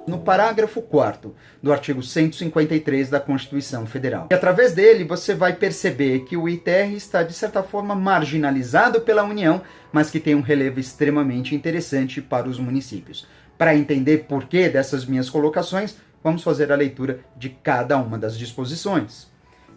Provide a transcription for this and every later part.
no parágrafo 4º do artigo 153 da Constituição Federal. E através dele você vai perceber que o ITR está, de certa forma, marginalizado pela União, mas que tem um relevo extremamente interessante para os municípios. Para entender porquê dessas minhas colocações, vamos fazer a leitura de cada uma das disposições.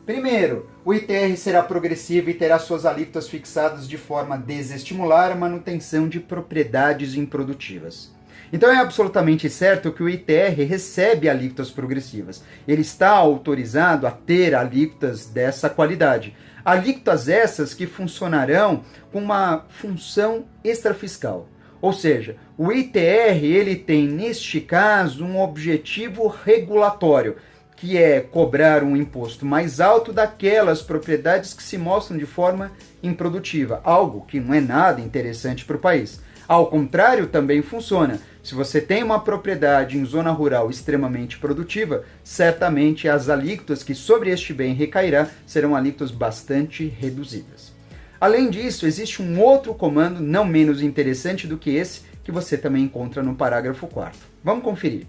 Primeiro, o ITR será progressivo e terá suas alíquotas fixadas de forma a desestimular a manutenção de propriedades improdutivas. Então é absolutamente certo que o ITR recebe alíquotas progressivas. Ele está autorizado a ter alíquotas dessa qualidade. Alíquotas essas que funcionarão com uma função extrafiscal. Ou seja, o ITR ele tem, neste caso, um objetivo regulatório, que é cobrar um imposto mais alto daquelas propriedades que se mostram de forma improdutiva, algo que não é nada interessante para o país. Ao contrário, também funciona. Se você tem uma propriedade em zona rural extremamente produtiva, certamente as alíquotas que sobre este bem recairá serão alíquotas bastante reduzidas. Além disso, existe um outro comando não menos interessante do que esse, que você também encontra no parágrafo 4º. Vamos conferir.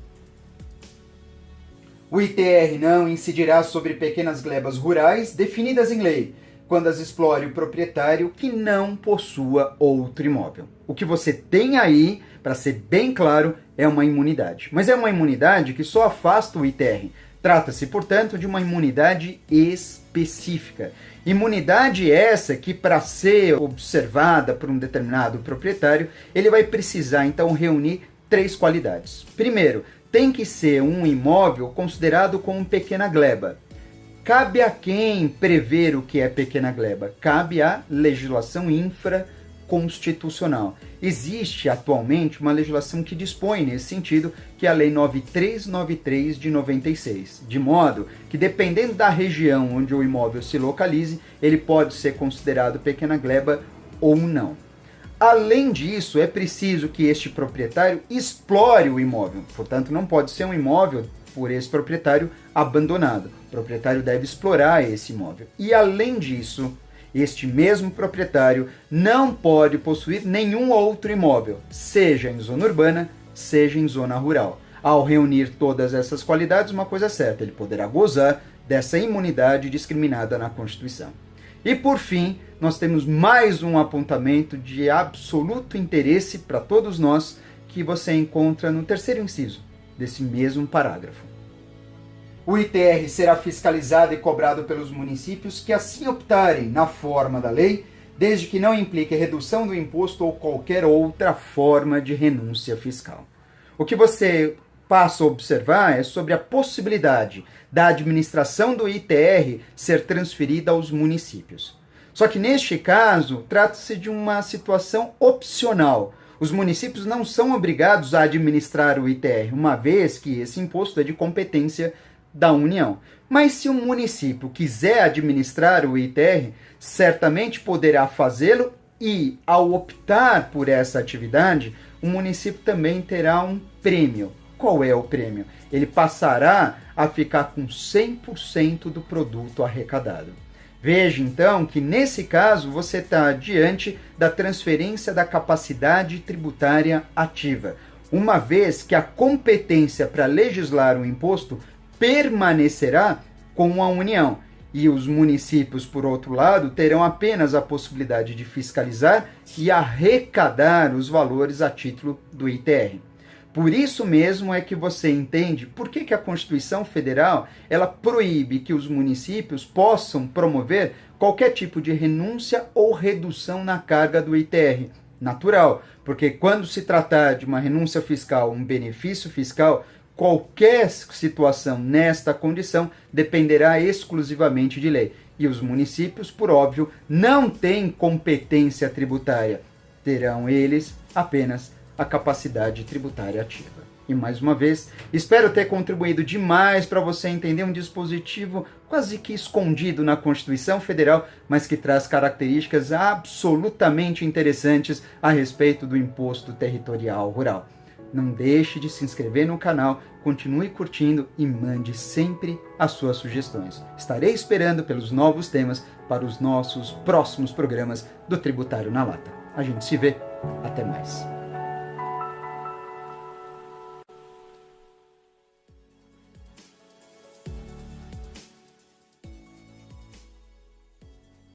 O ITR não incidirá sobre pequenas glebas rurais definidas em lei, quando as explore o proprietário que não possua outro imóvel. O que você tem aí, para ser bem claro, é uma imunidade. Mas é uma imunidade que só afasta o ITR. Trata-se, portanto, de uma imunidade específica. Imunidade essa que, para ser observada por um determinado proprietário, ele vai precisar, então, reunir 3 qualidades. Primeiro, tem que ser um imóvel considerado como pequena gleba. Cabe a quem prever o que é pequena gleba? Cabe à legislação infraconstitucional. Existe atualmente uma legislação que dispõe nesse sentido, que é a Lei 9393 de 96, de modo que, dependendo da região onde o imóvel se localize, ele pode ser considerado pequena gleba ou não. Além disso, é preciso que este proprietário explore o imóvel, portanto, não pode ser um imóvel por esse proprietário abandonado. O proprietário deve explorar esse imóvel. E, além disso, este mesmo proprietário não pode possuir nenhum outro imóvel, seja em zona urbana, seja em zona rural. Ao reunir todas essas qualidades, uma coisa é certa, ele poderá gozar dessa imunidade discriminada na Constituição. E, por fim, nós temos mais um apontamento de absoluto interesse para todos nós, que você encontra no 3º inciso desse mesmo parágrafo. O ITR será fiscalizado e cobrado pelos municípios que assim optarem na forma da lei, desde que não implique redução do imposto ou qualquer outra forma de renúncia fiscal. O que você passa a observar é sobre a possibilidade da administração do ITR ser transferida aos municípios. Só que neste caso, trata-se de uma situação opcional. Os municípios não são obrigados a administrar o ITR, uma vez que esse imposto é de competência da União. Mas se um município quiser administrar o ITR, certamente poderá fazê-lo e, ao optar por essa atividade, o município também terá um prêmio. Qual é o prêmio? Ele passará a ficar com 100% do produto arrecadado. Veja, então, que nesse caso você está diante da transferência da capacidade tributária ativa, uma vez que a competência para legislar o imposto permanecerá com a União, e os municípios, por outro lado, terão apenas a possibilidade de fiscalizar e arrecadar os valores a título do ITR. Por isso mesmo é que você entende por que a Constituição Federal ela proíbe que os municípios possam promover qualquer tipo de renúncia ou redução na carga do ITR. Natural, porque quando se tratar de uma renúncia fiscal, um benefício fiscal, qualquer situação nesta condição dependerá exclusivamente de lei. E os municípios, por óbvio, não têm competência tributária. Terão eles apenas a capacidade tributária ativa. E mais uma vez, espero ter contribuído demais para você entender um dispositivo quase que escondido na Constituição Federal, mas que traz características absolutamente interessantes a respeito do imposto territorial rural. Não deixe de se inscrever no canal, continue curtindo e mande sempre as suas sugestões. Estarei esperando pelos novos temas para os nossos próximos programas do Tributário na Lata. A gente se vê. Até mais.